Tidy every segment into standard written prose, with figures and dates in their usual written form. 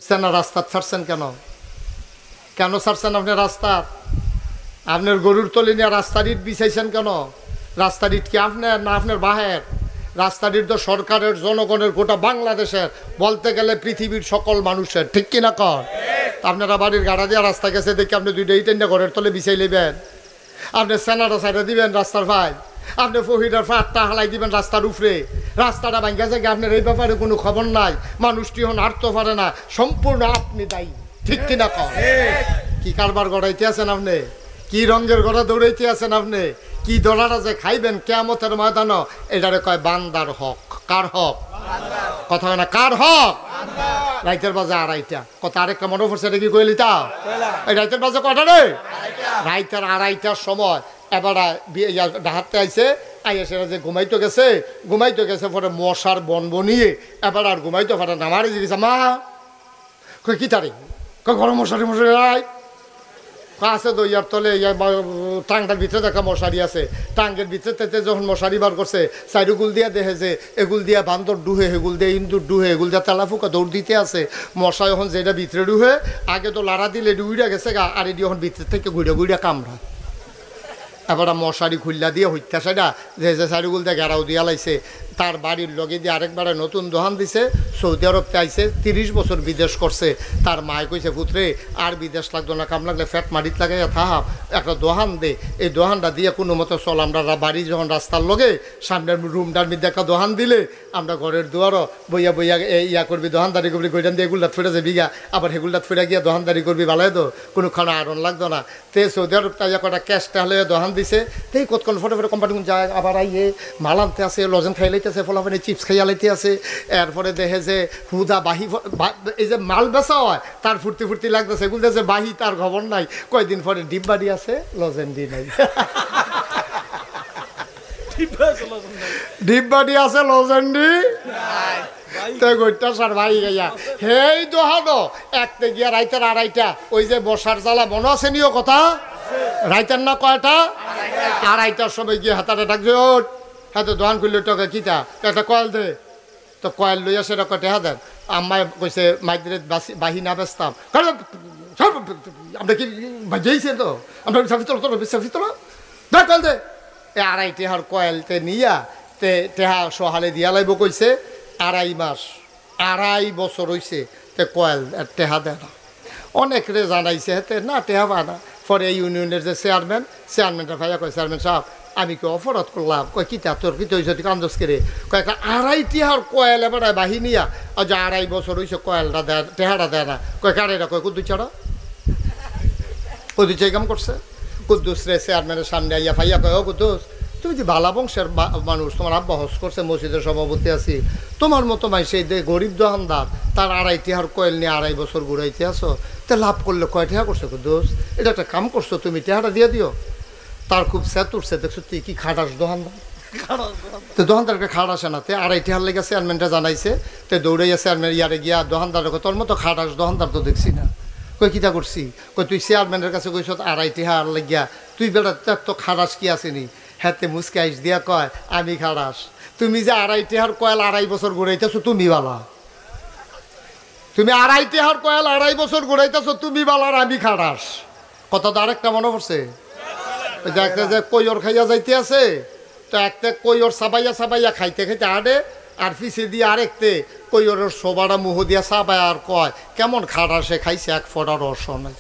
সেনা রাস্তা ছাড়ছেন কেন? কেন ছাড়ছেন আপনি রাস্তা? আপনার গরুর তলি নিয়ে রাস্তার ইট বিছাইছেন কেন? রাস্তার ইট কি আপনার না আপনার বাহের? রাস্তার ইট তো সরকারের, জনগণের, গোটা বাংলাদেশের, বলতে গেলে পৃথিবীর সকল মানুষের, ঠিক কিনা কর? আপনারা বাড়ির গাড়া দিয়ে রাস্তা গেছে দেখে আপনি দুইটা ইট এনে ঘরের তলে বিছাই নেবেন। আপনি সেনাটা সাইডে দিবেন রাস্তার ভাই, আপনি ফহিদার ফাটটা হালাই দিবেন রাস্তার উপরে, রাস্তাটা ভাঙ্গা যায়, আপনার এই ব্যাপারে কোনো খবর নাই, মানুষটি হন হাঁটতে পারে না, সম্পূর্ণ আপনি দায়ী, ঠিক কিনা কর? কি কারবার গড়াইতে আছেন আপনি? কি রঙের গড়া দৌড়াইতে আছেন আপনি? কি দোলারা যে খাইবেন কিয়ামতের ময়দান, এটারে কয় বান্দার হক। কার হক? কথা হয় না, কার হক? রাইতের বাজে আড়াইটা। কথা আরেকটা মনে পড়ছে, এটা কি কইলি তা? এই রাইতের বাজে কটা রে? রাইতের আড়াইটার সময় এবার ডাহাতে আইছে, সেটা যে ঘুমাইতে গেছে পরে মশার বনবনিয়ে এবার আর ঘুমাইতে পারে না। আমার জিজ্ঞেস মা কই কি তারিখ? গরম মশারি মশারি আছে তো ইয়ার তলে, টাঙ্গার ভিতরে দেখা মশারি আছে, টাঙ্গের ভিতরে যখন মশারি বার করছে চাইরুগুল দিয়া দেখে যে এগুল দিয়া বান্দর ডুহে, এগুল দিয়ে ইন্দুর ডুহে, এগুল দিয়া তেলাফুকা দৌড় দিতে আছে। মশা এখন যেটা ভিতরে ডুহে, আগে তো লাড়া দিলে উইড়া গেছে গা, আর এটি এখন ভিতর থেকে ঘুরে কামড়া। এবার মশারি খুল্লা দিয়ে হইতা সেটা যে চাইরুগুল দিয়ে গেরাও দিয়া লাইছে। তার বাড়ির লগে দিয়ে আরেকবারে নতুন দোহান দিছে, সৌদি আরবতে আইছে, 30 বছর বিদেশ করছে। তার মায় কইছে পুত্রে আর বিদেশ লাগতো না, কাম লাগলে ফ্যাট মাটিত লাগাইয়া থাহাব, একটা দোহান দে, এই দোহানটা দিয়ে কোনো মতো চল। আমরা বাড়ি যখন রাস্তার লগে সামনের রুমটার মধ্যে একটা দোহান দিলে আমরা ঘরের দুয়ারও বইয়া বইয়া ইয়া করবি, দোহানদারি করবি, গৈটান দিয়ে এগুলটা ফেরে যাবি গা, আবার হেগুলটা ফেরে গিয়া দোহানদারি করবি, ভালোই তো কোনোখানে আয়রন লাগতো না। তে সৌদি আরব তাই কটা ক্যাশটা হলে দোহান দিছে, তেই কতক্ষণ ফটো কোম্পানি যায়, আবার আইয়ে মাল আনতে আছে, লজেন খাই লাইতেছে, ফলাফানি চিপস খাইয়া লাইতে আছে। এরপরে দেখে যে হুদা বাহি, এই যে মাল বেচা হয় তার ফুর্তি লাগতেছে, এগুলো যে বাহি তার খবর নাই। কয়দিন পরে ডিব্বাডি আছে, লজেন্ডি নাই। ডিব্বাডি আছে, লজেন্ডি হেই দোহানো একতে গিয়া রাইতের আড়াইটা, ওই যে বসার জ্বালা মনে আছে নিও কথা, রাইতের না কয়টা? আড়াইটার সময় গিয়ে হাতারে ডাকছে, হ্যাঁ তো দোকান খুললে তোকে কিতা একটা কয়েল দে, তো কয়েল লইয়া সেটা কটে হা দেন। আম্মায় কইছে মাইদের বাহি না বেচতাম, আমরা কি বাজিয়েছে তো আমরা সাফি তোলো দেখ কয়েল দে। এ আড়াই টেহার কয়েলতে নিয়া টেহা সহালে দিয়া লাইব কইছে। 2.5 মাস 2.5 বছর হইছে, তে কয়েল টেহা দেয় না। অনেক রে জানাইছে হেতে না টেহা পানা। পরে এই ইউনিয়নের যে চেয়ারম্যানটা ভাইয়া কয়, চেয়ারম্যান সাহেব আমি কি অপরাধ করলাম? কয় কিতা তোর কি তৈরি কান্দস করে? কয় 2.5 টিহার কয়েল এবার বাহিনিয়া, যে 2.5 বছর হয়েছে কয়েলটা দেয়, টেহাটা দেয় না। কয় কারেরা? কয় কুদ্দুস ছাড়া, কুদ্দুস এই কাম করছে। কুদ্দুস রে চেয়ারম্যানের সামনে আইয়া ভাইয়া কয়, ও কুদ্দুস তুমি যে বালা বংশের মানুষ, তোমার আব্বা হজ করছে, মসজিদের সভাপতি আছি, তোমার মতো মাই সেই গরিব দোকানদার তার 2.5 টিহার কয়েল নিয়ে 2.5 বছর ঘুরাইতে আসো, তে লাভ করলে কয় টেহা করছে কুদ্দুস? এটা একটা কাম করছো, তুমি টেহাটা দিয়ে দিও। তার খুব স্যাত উঠছে, দেখছো তুই কি খাটাস দোকানদার, তো দোকানদারকে খাট আসে না। তে 2.5 টিহার লেগে চেয়ারম্যানটা জানাইছে, তে দৌড়াইয়া চেয়ারম্যান ইয়ারে গিয়া দোকানদার তোর মতো খাটাস দোকানদার তো দেখছি না। কই কিতা করছি? কই তুই চেয়ারম্যানের কাছে কইস 2.5 টিহার লেগিয়া, তুই বেটা তো খাটাস কি আসেনি? হাতে মুসকে আইস দিয়া কয় আমি খাটাস। তুমি যে 2.5 টিহার কয়েল 2.5 বছর ঘুরাইতেছো তুমি বালা, তুমি 2.5 টিহার কয়েল 2.5 বছর ঘুরাইতেছো তুমি বালার, আমি খাটাস। কথা তো আরেকটা মনে পড়ছে, একটা যে কৈর খাইয়া যাইতে আছে, তো একটা কৈর সাবাইয়া খাইতে আড়ে, আর পিছিয়ে দিয়ে আরেকতে কৈরের সোবাটা মুহ দিয়া সাবাই আর কয় কেমন খাটাসে খাইছে, 1 ফোঁটা রস নাই।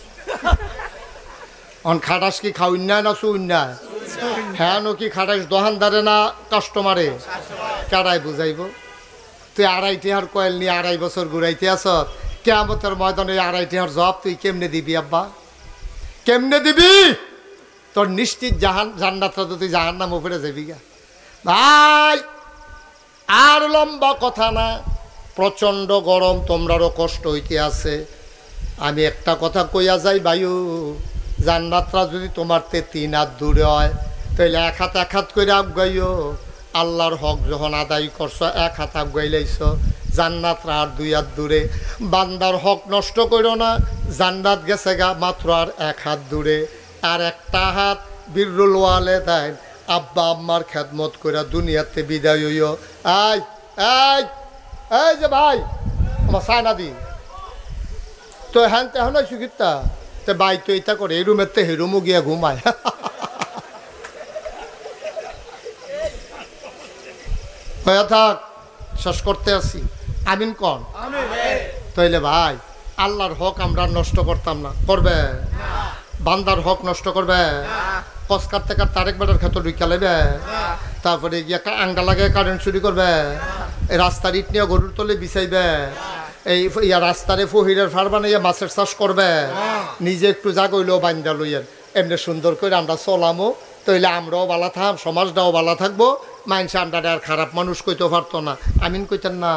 অন খাটাস কি খাউন্যায় না চুন্যায়? হ্যাঁ নো কি খাটাস দোকানদারে না কাস্টমারে? কেডাই বুঝাইব? তুই 2.5 টিহার কয়েল নিয়ে 2.5 বছর ঘুরাইতে আস, কিয়ামতের ময়দানে 2.5 টিহার জবাব তুই কেমনে দিবি আব্বা, কেমনে দিবি? তোর নিশ্চিত জান্নাতটা তো তুই জাহান্নাম উপরে যাবি গা। ভাই আর লম্বা কথা না, প্রচণ্ড গরম, তোমরারও কষ্ট হইতে আছে। আমি একটা কথা কইয়া যাই বায়ু, জান্নাতটা যদি তোমার 3 হাত দূরে হয়, তাহলে 1 হাত করে আগাইও। আল্লাহর হক যখন আদায় করছো 1 হাত আগাইলাইছ, জান্নাতরা আর 2 হাত দূরে। বান্দার হক নষ্ট করো না, জান্নাত গেছে গা মাত্র আর 1 হাত দূরে। আর একটা হাত বিররুল ওয়ালিদাইন, আব্বা আম্মার খেদমত করে দুনিয়াতে বিদায় হইও। এই এই এই যে ভাই আমার সায়না দি তো হ্যাঁ তেহন সুগিতা তো বাই তো এটা করে এই রুমের তো হেরুমও গিয়া ঘুমায় হয়ে থাক শেষ করতে আসি আমিন কন তাইলে ভাই আল্লাহর হক আমরা নষ্ট করতাম না করবে বান্দার হক নষ্ট করবে কস কাটতে কাটতে আরেক বেটার ক্ষেত্রে ঢুকা লেবে তারপরে গিয়া আঙ্গা লাগে কারেন্ট চুরি করবে এই রাস্তার ইট নিয়ে গরুর তলে বিছাইবে এই ইয়া রাস্তারে ফহিরের ফার বানাইয়া মাছের চাষ করবে নিজে একটু জাগইলেও বান্দা লইয়েন এমনি সুন্দর করে আমরা চলামো তাইলে আমরাও ভালো থাম সমাজটাও ভালো থাকবো মানুষ আমরা আর খারাপ মানুষ কইতে পারতো না আমিন কইতেন না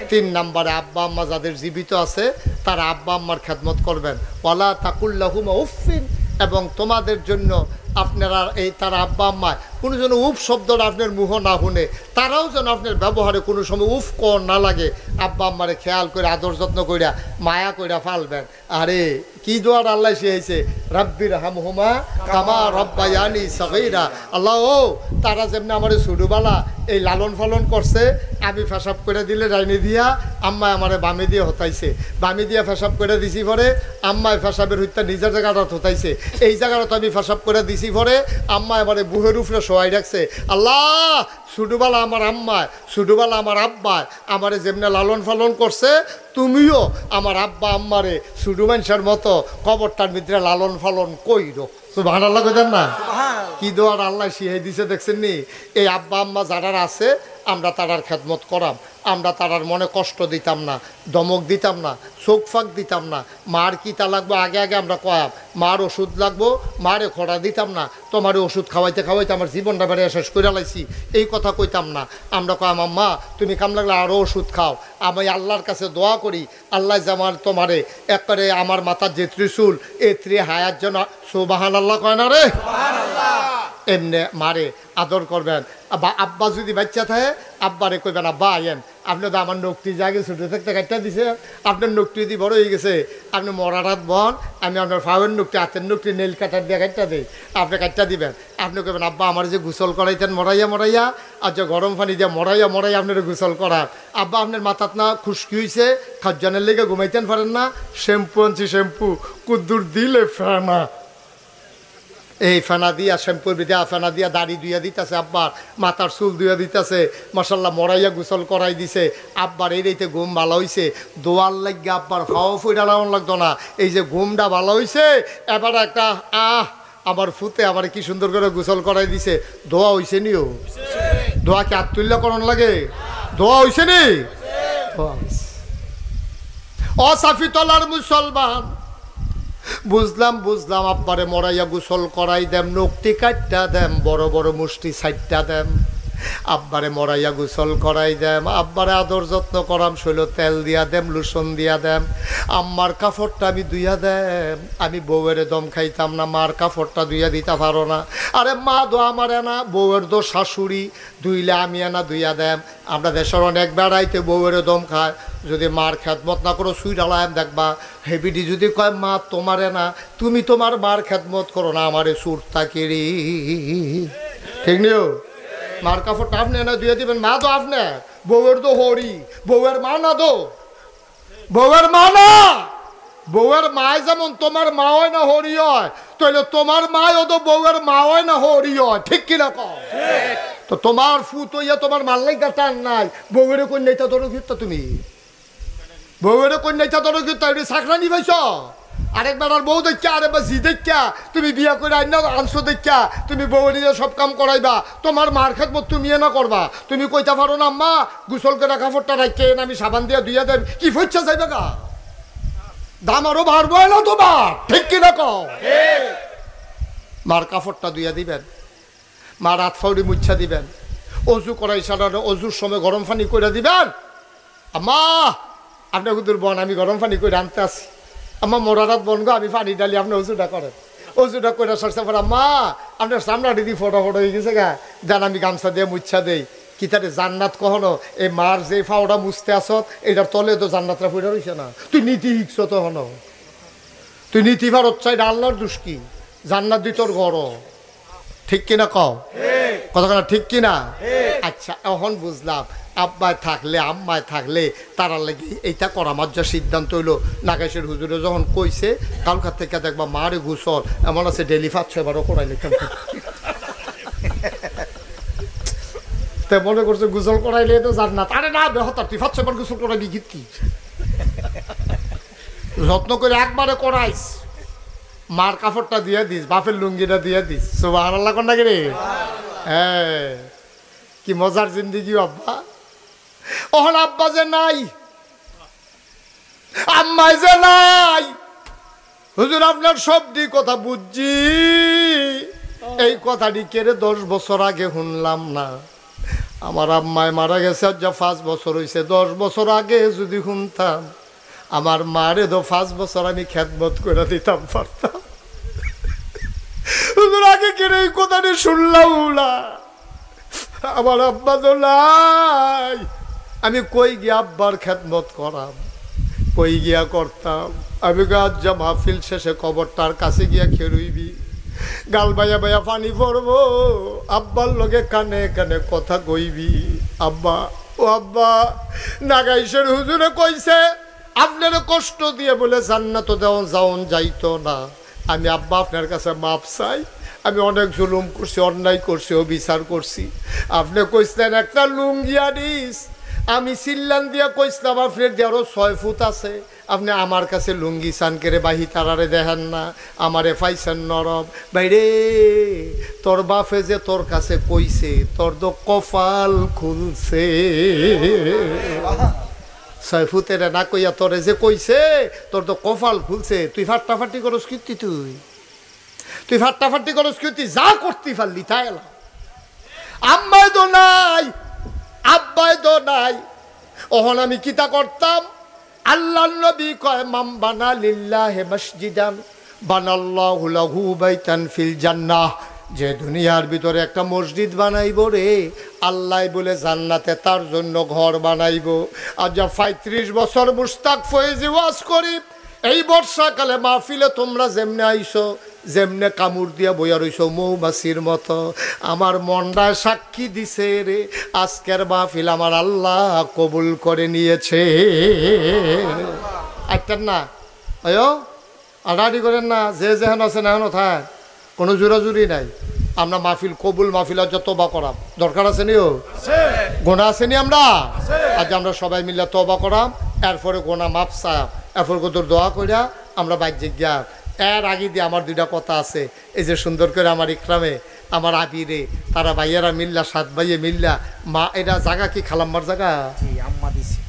3 নম্বরে আব্বা আম্মা যাদের জীবিত আছে তারা আব্বা আম্মার খেদমত করবেন ওয়ালা তাকুল্লাহুমা উফিন এবং তোমাদের জন্য আপনারা এই তারা আব্বা আম্মায় কোনো যেন উফ শব্দটা আপনার মুহ না শুনে তারাও যেন আপনার ব্যবহারে কোনো সময় উফ কর না লাগে আব্বা আম্মারে খেয়াল করে আদর যত্ন কইরা মায়া কইরা ফালবেন আরে কি দোয়ার আল্লাহ শিখাইছে রাব্বির হামহুমা কামা রব্বায়ানি সগীরা আল্লাহ ও তারা যেমনি আমারে ছোটবেলা এই লালন পালন করছে আমি ফেসাব করে দিলে ডাইনি দিয়া আম্মায় আমারে বামে দিয়ে হতাইছে বামে দিয়া ফেসাব করে দিছি পরে আম্মায় ফেসাবের হইতে নিজের জায়গাটা হতাইছে এই জায়গাটা আমি ফেসাব করে দিছি পরে আম্মায় আমারে বুহের উপরে শোয়াই রাখছে আল্লাহ ছোটবেলা আমার আম্মায় ছোটবেলা আমার আব্বায় আমারে যেমনি লালন পালন করছে তুমিও আমার আব্বা আম্মারে ছোট মানুষের মতো কবরটার ভিতরে লালন পালন কইরো সুবহানাল্লাহ কইতেন না কি দোয়ার আল্লাহ শিখাই দিছে দেখছেন নি এই আব্বা আম্মা যারা আছে আমরা তারার খেদমত করাম আমরা তারার মনে কষ্ট দিতাম না দমক দিতাম না চোখ ফাঁক দিতাম না মার কিতা লাগবো আগে আগে আমরা কয়াম মার ওষুধ লাগবো মারে খোড়া দিতাম না তোমার ওষুধ খাওয়াইতে খাওয়াইতে আমার জীবনটা বেড়ে শেষ করে লাইছি এই কথা কইতাম না আমরা কয়াম আম্মা তুমি কাম লাগলে আরও ওষুধ খাও আমি আল্লাহর কাছে দোয়া করি আল্লাহ জামার তোমারে একবারে আমার মাথার যে ত্রিশূল এই হায়ার জন্য সুবহানাল্লাহ কয় না রে এমনি মারে আদর করবেন আব্বা যদি বাচ্চা থাকে আব্বারে কইবেন আব্বা আইয়েন আপনি তো আমার নকটি জাগে ছোটো থাকতে কাটটা দিছে আপনার নকটি যদি বড় হয়ে গেছে আপনি মরারাত বন আমি আপনার ফাওয়ের নকটি হাতের নকটি নেল কাটার দিয়ে কাটটা দিই আপনি কাটটা দিবেন আপনি কইবেন আব্বা আমার যে গোসল করাইতেন মরাইয়া আর যে গরম পানি দিয়ে মরাইয়া আপনার গোসল করার আব্বা আপনার মাথাত না খুশকি হয়েছে খাজ্জানের লেগে ঘুমাইতেন পারেন না শ্যাম্পু আনছি শ্যাম্পু কুদ্দুর দিলে ফেনা এই ফেনা দিয়া শ্যাম্পুর দিয়া ফেনা দিয়া দাড়ি ধুইয়া দিতেছে আব্বার মাথার চুল ধুইয়া দিতেছে মাশাল্লাহ মরাইয়া গোসল করাই দিছে আব্বার এই রেতে ঘুম ভালো হয়েছে দোয়ার লাগে আব্বার খাওয়া ফুইটা লাগানো লাগতো না এই যে ঘুমটা ভালো হয়েছে এবার একটা আমার ফুতে আমার কি সুন্দর করে গোসল করাই দিছে দোয়া হয়েছে নিও দোয়া কি আত্মুল্য করণ লাগে দোয়া হয়েছে নি অসাফি তলার মুসলমান বুঝলাম আব্বারে মরাইয়া গোসল করাই দেম নকটি কাটটা দেম বড় বড় মুষ্টি সাইটটা দেম আব্বারে মরাইয়া গোসল করাই দেম আব্বারে আদর যত্ন করাম শৈল তেল দিয়া দেম লুসন দিয়া দেম আম্মার কাপড়টা আমি ধুইয়া দেম আমি বউয়ের দম খাইতাম না মার কাপড়টা ধুইয়া দিতে পারো না আরে মা দো আমার এনা বউয়ের দো শাশুড়ি ধুইলে আমি এনা ধুইয়া দেম আমরা দেশের অনেক বেড়াইতে বউয়ের দম খায় যদি মার খেদমত না করো সুই ডালাম দেখবা হেবিডি যদি কয় মা তোমারে না তুমি তোমার মার খেদমত করো না আমারে সুর তাকিরি ঠিক নিও মার কাপড়টা আপনি না দিয়ে দিবেন মা তো আপনি বউয়ের তো হরি বউয়ের মা না তো বউয়ের মা না বউয়ের মায় যেমন তোমার মা হয় না হরি হয় তাহলে তোমার মাও তো বউয়ের মা হয় না হরি হয় ঠিক কিনা কও তো তোমার ফুত ইয়া তোমার মাল্লাইকা টান নাই বউয়ের কন্যাটা ধরো ঘিরতা তুমি বউয়ের কন্যাটা ধরো ঘিরতা এটি চাকরা নিবাইছ আরেকবার আর বউ দেখা আরেকবার জি দেখা তুমি বিয়া করে আনছো দেখা তুমি বউ নিয়ে সব কাম করাইবা তোমার মার খেদমত তুমি না করবা তুমি কইতা পারো না আম্মা গোসল করে কাপড়টা রাখে আমি সাবান দিয়ে ধুইয়া দেব কি ফচ্ছা যাইবে গা দাম আরো বাড়বো না তোমার ঠিক কিনা কও মার কাপড়টা ধুইয়া দিবেন মার হাত ফাউড়ি মুচ্ছা দিবেন অজু করাই সারানো অজুর সময় গরম পানি করে দিবেন আম্মা আপনার কুদুর বোন আমি গরম পানি করে আনতে আসি আম্মা মোরারাত বনগো আমি পানি ডালি আপনি অজুটা করেন অজুটা করে সরষা পর আম্মা আপনার সামনাটি দিয়ে ফটো হয়ে গেছে গা যান আমি গামছা দিয়ে মুচ্ছা দেই কি তারে জান্নাত কখনো এই মার যে ফাওড়া মুছতে আসত এটার তলে তো জান্নাতরা ফুটে রয়েছে না তুই নীতি শিখছ তো হন তুই নীতি ভারত চাই আল্লাহর দুষ্কি জান্নাত দি তোর ঘর ঠিক কিনা কও কথা ঠিক কিনা আচ্ছা এখন বুঝলাম আব্বায় থাকলে আম্মায় থাকলে তারা লাগে এইটা করা আমার যা সিদ্ধান্ত হইলো। নাগেশের হুজুরে যখন কইছে কালকার থেকে দেখবা মারে গোসল এমন আছে ডেলি 5-6 বারও করাইলে মনে করছে গোসল করাইলে তো জান্নাত। আরে না বেহতার, তুই 5-6 বার গোসল করাইবি কি যত্ন করে একবারে করাইস, মার কাপড়টা দিয়ে দিস, বাপের লুঙ্গিটা দিয়ে দিস। সুবহানাল্লাহ কোন নাকি রে? হ্যাঁ, কি মজার জিন্দিগি আব্বা। ওহন আব্বা যে নাই, আম্মাই যে নাই, হুজুর আপনার সবটি কথা বুঝছি, এই কথাটি কেড়ে 10 বছর আগে শুনলাম না। আমার আম্মায় মারা গেছে যা 5 বছর হয়েছে। 10 বছর আগে যদি শুনতাম আমার মারে তো 5 বছর আমি খেদমত করে দিতাম পারতাম। হুজুর আগে কেড়ে এই কথাটি শুনলাম না, আমার আব্বা তো নাই, আমি কই গিয়া আব্বার খেদমত করাম, কই গিয়া করতাম। আমি গাছ যা মাহফিল শেষে কবরটার কাছে গিয়া খেরুইবি, গাল বাইয়া বাইয়া পানি পড়বো, আব্বার লগে কানে কানে কথা কইবি। আব্বা ও আব্বা, নাগাইশের হুজুরে কইছে আপনার কষ্ট দিয়ে বলে জান্নাত দেওয়া যাওন যাইতো না। আমি আব্বা আপনার কাছে মাপ চাই, আমি অনেক জুলুম করছি, অন্যায় করছি, অবিচার করছি। আপনি কইসলেন একটা লুঙ্গি আনিস, আমি সিল্লান দিয়া কইসলাম আপনার দিয়ে আরো 6 ফুট আছে, আপনি আমার কাছে লুঙ্গি চান করে বাহি তারারে দেখেন না, আমারে পাইছেন নরম। বাইরে তোর বাপে যে তোর কাছে কইছে তোর তো কপাল খুলছে। 6 ফুটের না কইয়া তোরে যে কইছে তোর তো কপাল খুলছে। তুই ফাটাফাটি করস কীর্তি, তুই ফাটাফাটি করস কীর্তি, যা করতে পারলি তাই এলাম। আম্মাই তো নাই, আব্বাই তো নাই, ওহন আমি কিতা করতাম? আল্লাহ নবী কয় মান বানা লিল্লাহি মসজিদান বানাল্লাহু লাহু বাইতান ফিল জান্নাহ। যে দুনিয়ার ভিতরে একটা মসজিদ বানাইব রে, আল্লাহ বলে জান্নাতে তার জন্য ঘর বানাইব। আর যা 35 বছর মুস্তাক ফয়েজি ওয়াজ করি, এই বর্ষাকালে মাহফিলে তোমরা যেমনে আইছো, যেমনে কামড় দিয়া বইয়া রইছো মৌমাছির মতো, আমার মনটায় সাক্ষী দিছে রে, আজকের মাহফিল আমার আল্লাহ কবুল করে নিয়েছে। আইতেন না আয়ো আড়াআড়ি করেন না, যে যেহেন আছেন এখন থাক, কোনো জোরাজুরি নাই। আমরা মাহফিল কবুল, মাহফিল আজ তওবা করাম, দরকার আছে নিও, গোনা আছে নি আমরা, আজ আমরা সবাই মিলে তওবা করাম, এরপরে গোনা মাপ চাপ, এরপর কত দোয়া কইরা আমরা বাহ্যিক জ্ঞান। এর আগে দিয়ে আমার 2টা কথা আছে, এই যে সুন্দর করে আমার ইকরামে আমার আবিরে তারা ভাইয়েরা মিল্লা 7 ভাইয়ে মিল্লা মা, এটা জায়গা কি খালাম্মার জায়গা?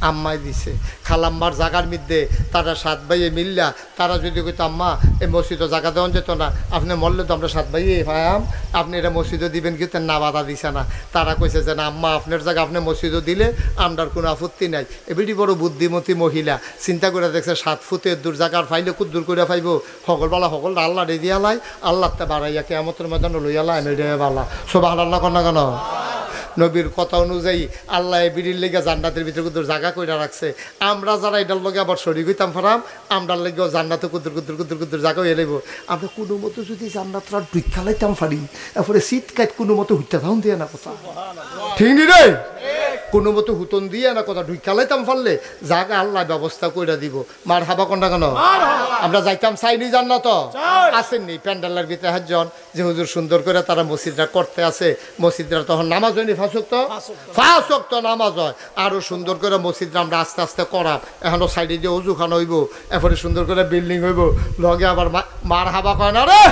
আম্মাই দিছে। খালাম্মার জায়গার মধ্যে তারা 7 ভাইয়ে মিল্লা, তারা যদি কইতো আম্মা এই মসজিদও জায়গা দেওয়া যেত না, আপনি মরলে তো আমরা 7 ভাইয়ে পায়াম, আপনি এটা মসজিদও দিবেন কিন্তু না, বাধা দিছে না। তারা কইছে যে না আম্মা আপনার জায়গা আপনি মসজিদও দিলে আমরার কোনো আপত্তি নাই। এবিটি বড় বুদ্ধিমতী মহিলা চিন্তা করে দেখছে 7 ফুটের দূর জায়গার ফাইলে খুব দূর করে ফাইব, সকলবেলা সকল আল্লাহ রে দিয়া লাই, আল্লাহতে বাড়াইয়া কেয়ামতের ময়দানে লইয়া লাই, আমি রে বালা। সুবহানাল্লাহ কন না কেন? নবীর কথা অনুযায়ী আল্লাহ বিড়ির লেগে জান্নাতের ভিতরে কুদুর জায়গা কইরা রাখছে। আমরা যারা এটার লগে আবার শরীর হইতাম ফারাম, আমরার লেগেও জান্নাতে কুদুর কুদুর কুদুর কুদুর জায়গা হয়ে লইব। আমরা কোনো মতো যদি জান্নাতরা ঢুকা লাইতাম পারি, এরপরে শীত কাট কোনো মতো হুইতে থাউন দিয়ে না কথা, ঠিক নি রে? কোনো মতো হুতন দিয়ে না কথা, ঢুকা লাইতাম পারলে জায়গা আল্লাহ ব্যবস্থা কইরা দিব। মার হাবা কোনটা কেন? আমরা যাইতাম চাইনি জান্নাত, আসেননি প্যান্ডেলের ভিতরে একজন যে হুজুর সুন্দর করে তারা মসজিদটা করতে আছে, মসজিদরা তখন নামাজ হয়নি, 5 ওয়াক্ত নামাজ হয়, আরো সুন্দর করে মসজিদটা আমরা আস্তে আস্তে করাম। এখনো সাইডে দিয়ে অজুখান হইব, এরপরে সুন্দর করে বিল্ডিং হইব, লগে আবার মার হাবা কয় না রে,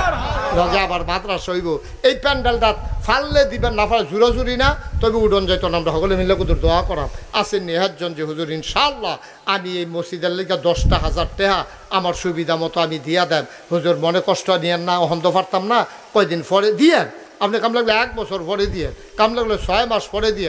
লগে আবার মাদ্রাসা হইব। এই প্যান্ডেলটা ফাললে দিবেন না ফাল জুরাজুরি না, তবে উডন যাইতো না, আমরা সকলে মিলে কুদুর দোয়া করাম। আসেননি একজন যে হুজুর ইনশাআল্লাহ আমি এই মসজিদের লেগে 10,000 টাকা আমার সুবিধা মতো আমি দিয়া দেন, হুজুর মনে কষ্ট নিয়েন না, অহন্ত পারতাম না, কয়দিন পরে দিয়েন, আপনি কাম লাগলে 1 বছর পরে দিয়ে, কাম লাগলে 6 মাস পরে দিয়ে।